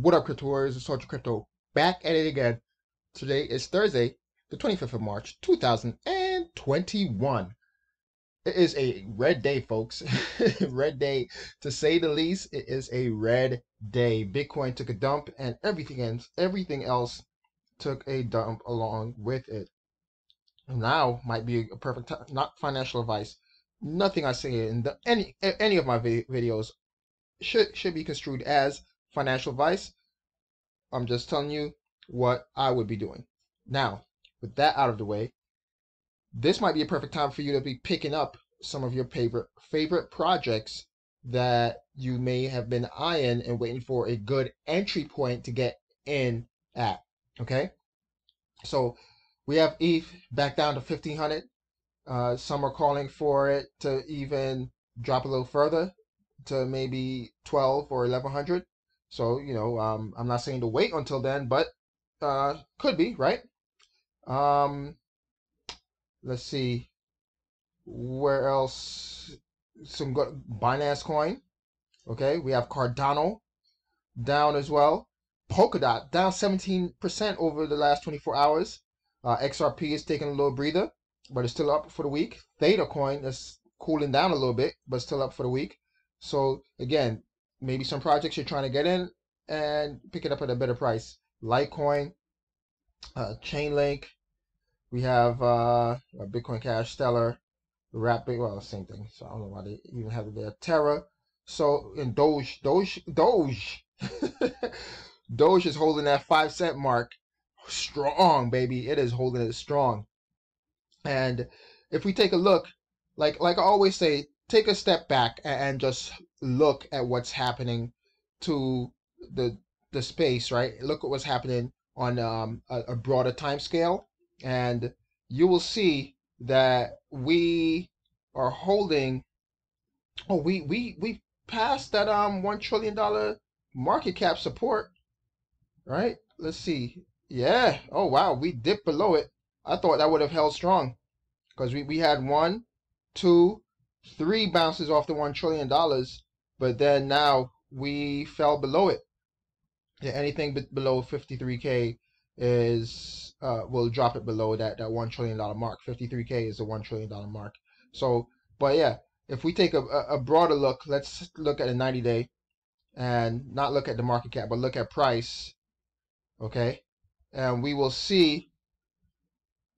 What up, crypto warriors? It's Social Crypto back at it again. Today is Thursday, the 25th of March, 2021. It is a red day, folks. Red day, to say the least. It is a red day. Bitcoin took a dump, and everything else took a dump along with it. Now might be a perfect time. Not financial advice. Nothing I say in any of my videos should be construed as financial advice. I'm just telling you what I would be doing. Now, with that out of the way, this might be a perfect time for you to be picking up some of your favorite projects that you may have been eyeing and waiting for a good entry point to get in at. Okay, so we have ETH back down to 1,500. Some are calling for it to even drop a little further to maybe 12 or 1,100. So, I'm not saying to wait until then, but could be, right? Let's see. Where else? Some good Binance coin. Okay, we have Cardano down as well. Polkadot down 17% over the last 24 hours. XRP is taking a little breather, but it's still up for the week. Theta coin is cooling down a little bit, but still up for the week. So again, maybe some projects you're trying to get in and pick it up at a better price. Litecoin, Chainlink. We have Bitcoin Cash, Stellar, Rapid. Well, same thing. So I don't know why they even have it there. Terra. So in Doge. Doge is holding that 5 cent mark strong, baby. It is holding it strong. And if we take a look, like I always say, take a step back and just look at what's happening to the space, right? Look at what's happening on a broader time scale, and you will see that we are holding. Oh, we passed that $1 trillion market cap support, right? Let's see. Yeah. Oh wow, we dipped below it. I thought that would have held strong because we had 1, 2, 3 bounces off the $1 trillion, but then now we fell below it. Yeah, anything below 53K is will drop it below that $1 trillion mark. 53K is the $1 trillion mark. So, but yeah, if we take a broader look, let's look at a 90-day and not look at the market cap, but look at price. Okay, and we will see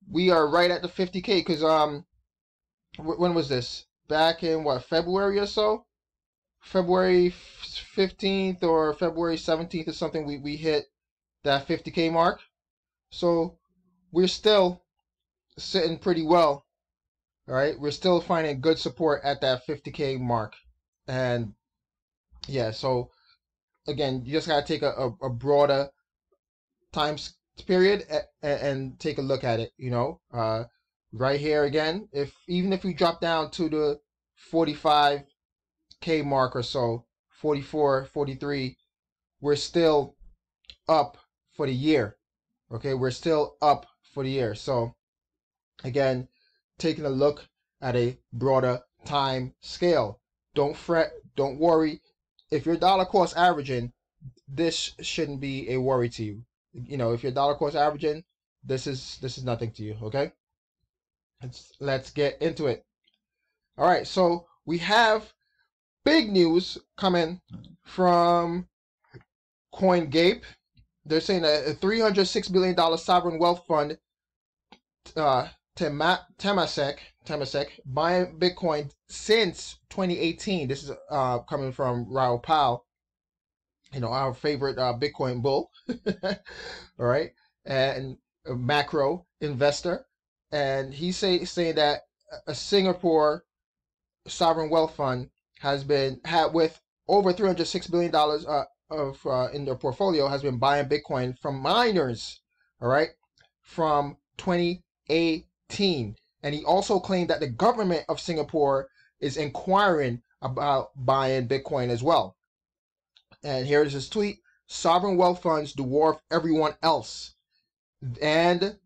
we are right at the 50K because when was this? Back in what, February or so? February 15th or February 17th or something, we hit that 50K mark. So we're still sitting pretty well. All right, we're still finding good support at that 50K mark. And yeah, so again, you just gotta take a broader time period and take a look at it, right here again. Even if we drop down to the 45K mark or so, 44, 43, we're still up for the year. Okay, we're still up for the year. So again, taking a look at a broader time scale. Don't fret, don't worry. If you're dollar cost averaging, this shouldn't be a worry to you. If you're dollar cost averaging, this is nothing to you. Okay, let's get into it. All right, so we have big news coming from Coinbase. They're saying that a $306 billion sovereign wealth fund, Temasek, buying Bitcoin since 2018. This is coming from Raoul Pal, our favorite Bitcoin bull. All right, and a macro investor, and he's saying that a Singapore sovereign wealth fund has had with over $306 billion in their portfolio, has been buying Bitcoin from miners, all right, from 2018. And he also claimed that the government of Singapore is inquiring about buying Bitcoin as well. And here is his tweet: sovereign wealth funds dwarf everyone else. And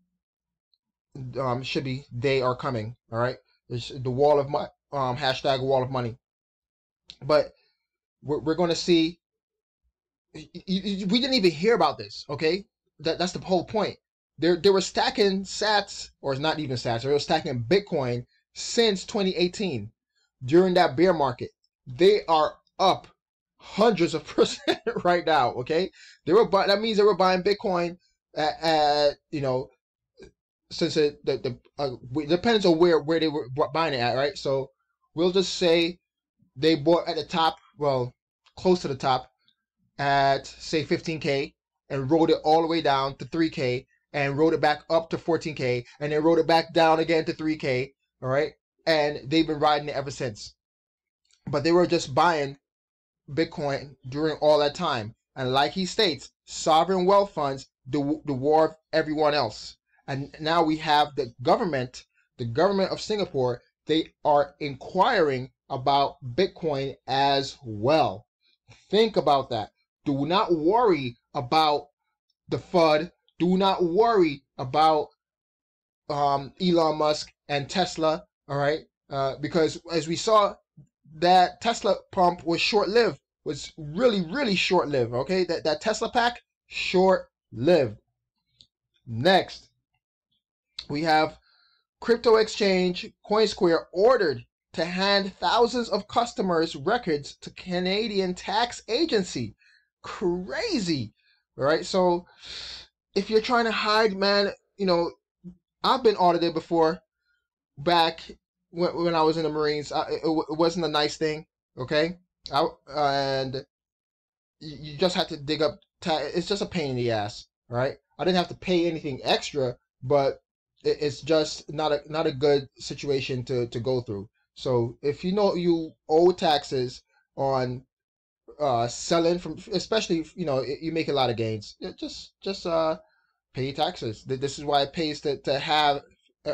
should be, they are coming, all right? It's the wall of money, hashtag wall of money. But we're going to see we didn't even hear about this. Okay, that's the whole point. They were stacking Sats, or not even Sats. They were stacking Bitcoin since 2018 during that bear market. They are up hundreds of percent right now. Okay, that means they were buying Bitcoin at since it depends on where they were buying it at, right? So we'll just say they bought at the top, well, close to the top, at say 15K, and rode it all the way down to 3K, and rode it back up to 14K, and then rode it back down again to 3K. All right, and they've been riding it ever since. But they were just buying Bitcoin during all that time, and like he states, sovereign wealth funds dwarf everyone else. And now we have the government of Singapore. They are inquiring about Bitcoin as well. Think about that. Do not worry about the FUD. Do not worry about Elon Musk and Tesla. All right, because as we saw, that Tesla pump was short-lived. Was really, really short-lived. Okay, that Tesla pack, short-lived. Next, we have crypto exchange CoinSquare ordered to hand thousands of customers' records to Canadian tax agency. Crazy, right? So if you're trying to hide, man, I've been audited before back when I was in the Marines. It wasn't a nice thing, okay? And you just have to dig up. It's just a pain in the ass, right? I didn't have to pay anything extra, but it's just not a good situation to go through. So if you owe taxes on selling from, especially if you make a lot of gains, just pay taxes. This is why it pays to have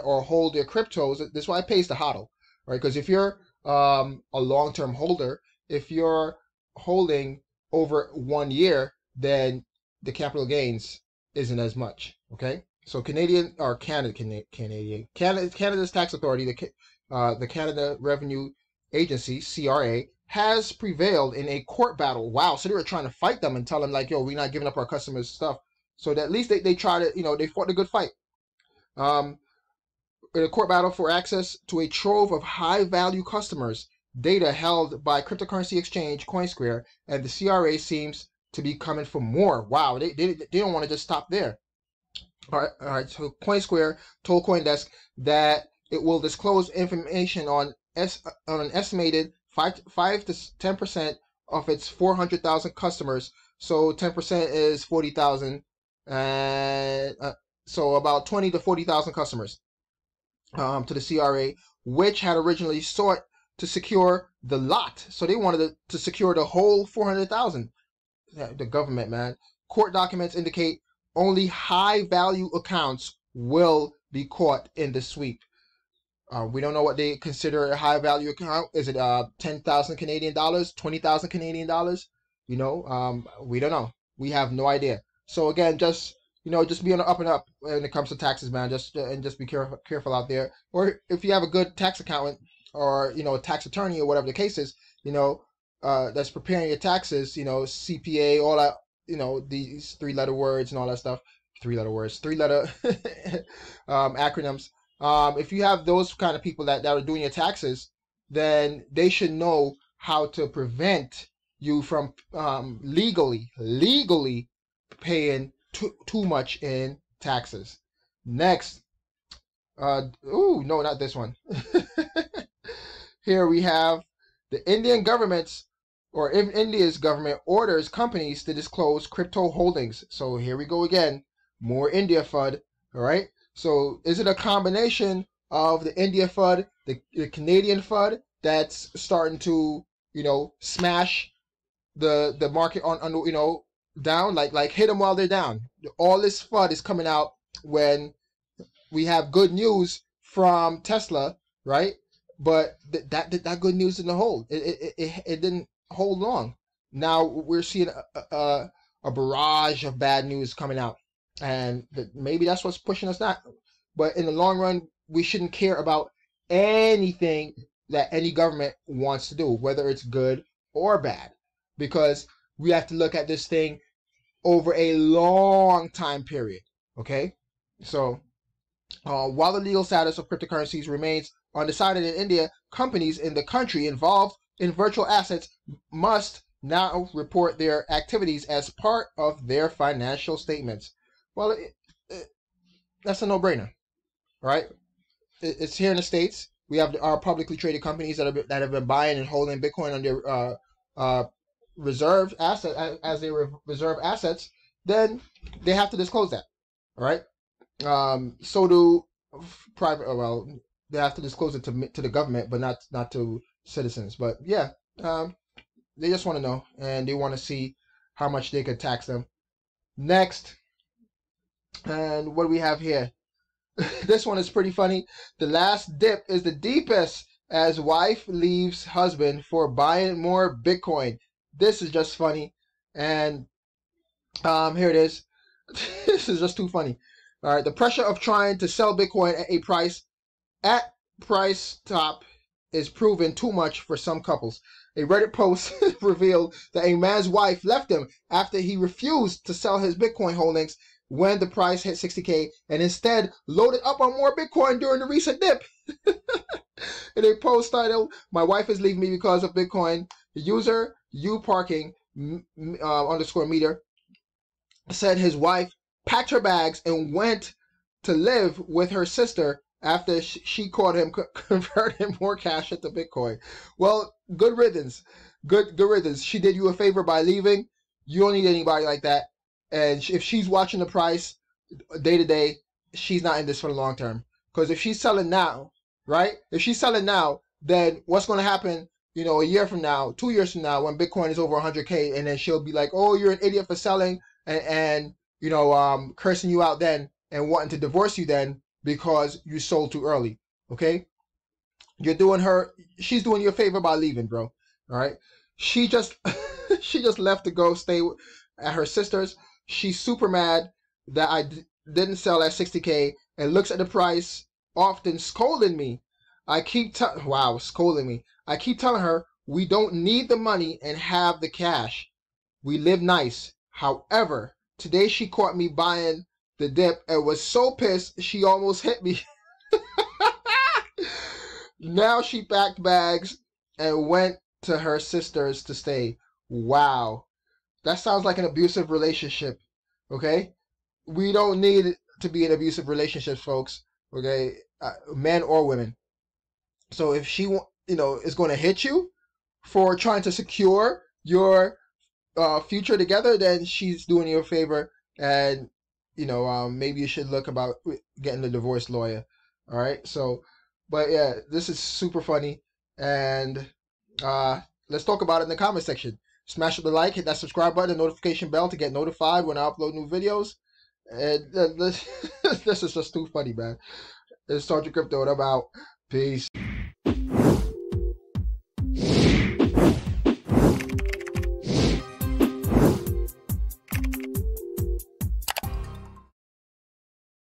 or hold your cryptos. This is why it pays to hodl, right? Because if you're a long-term holder, if you're holding over 1 year, then the capital gains isn't as much. Okay, so Canada's tax authority, the Canada Revenue Agency, CRA, has prevailed in a court battle. Wow, so they were trying to fight them and tell them like, yo, we're not giving up our customers stuff. So that at least they try to, they fought a good fight. In a court battle for access to a trove of high-value customers, data held by cryptocurrency exchange CoinSquare, and the CRA seems to be coming for more. Wow, they don't want to just stop there. All right. So CoinSquare told CoinDesk that it will disclose information on an estimated 5 to 10% of its 400,000 customers. So 10% is 40,000, and so about 20 to 40,000 customers to the CRA, which had originally sought to secure the lot. So they wanted to secure the whole 400,000. The government, man. Court documents indicate only high-value accounts will be caught in the sweep. We don't know what they consider a high-value account. Is it 10,000 Canadian dollars, 20,000 Canadian dollars? We don't know. We have no idea. So again, just be on the up and up when it comes to taxes, man. Just be careful out there. Or if you have a good tax accountant or a tax attorney or whatever the case is, that's preparing your taxes, CPA, all that, these 3-letter words and all that stuff. 3-letter words, 3-letter acronyms. If you have those kind of people that are doing your taxes, then they should know how to prevent you from legally paying too much in taxes. Next, no, not this one. Here we have the Indian India's government orders companies to disclose crypto holdings. So here we go again, more India FUD. All right. So is it a combination of the India FUD, the Canadian FUD that's starting to smash the market on down, like hit them while they're down? All this FUD is coming out when we have good news from Tesla, right? But that good news didn't hold. It didn't hold long. Now we're seeing a barrage of bad news coming out, and maybe that's what's pushing us that. But in the long run, we shouldn't care about anything that any government wants to do, whether it's good or bad, because we have to look at this thing over a long time period. Okay, so while the legal status of cryptocurrencies remains undecided in India, companies in the country involved in virtual assets must now report their activities as part of their financial statements. Well, that's a no-brainer, right? It's here in the States. We have our publicly traded companies that have been buying and holding Bitcoin on their reserve asset as they reserve assets. Then they have to disclose that, all right? So do private. Well, they have to disclose it to the government, but not to citizens. But yeah, they just want to know, and they want to see how much they could tax them. Next, and what do we have here? This one is pretty funny. The last dip is the deepest as wife leaves husband for buying more Bitcoin. This is just funny, and here it is. This is just too funny. All right, the pressure of trying to sell Bitcoin at price top is proven too much for some couples. A Reddit post revealed that a man's wife left him after he refused to sell his Bitcoin holdings when the price hit 60K and instead loaded up on more Bitcoin during the recent dip. In a post titled, "My wife is leaving me because of Bitcoin," the user uparking underscore meter said his wife packed her bags and went to live with her sister after she caught him converting more cash into Bitcoin. Well, good riddance. Good riddance. She did you a favor by leaving. You don't need anybody like that. And if she's watching the price day to day, she's not in this for the long term. Because if she's selling now, right? If she's selling now, then what's going to happen, you know, a year from now, 2 years from now, when Bitcoin is over 100K, and then she'll be like, "Oh, you're an idiot for selling," and you know, cursing you out then and wanting to divorce you then because you sold too early. Okay, you're doing her. She's doing you a favor by leaving, bro. All right. She just she just left to go stay at her sister's. She's super mad that I didn't sell at 60K and looks at the price, often scolding me. Scolding me. I keep telling her we don't need the money and have the cash. We live nice. However, today she caught me buying the dip and was so pissed she almost hit me. Now she packed bags and went to her sister's to stay. Wow. That sounds like an abusive relationship, okay? We don't need to be in abusive relationships, folks, okay? Men or women. So if she, is going to hit you for trying to secure your future together, then she's doing you a favor, and, maybe you should look about getting a divorce lawyer, all right? So, but yeah, this is super funny, and let's talk about it in the comment section. Smash up the like, hit that subscribe button, and notification bell to get notified when I upload new videos. And this is just too funny, man. It's Sergeant Crypto, and I'm out. Peace.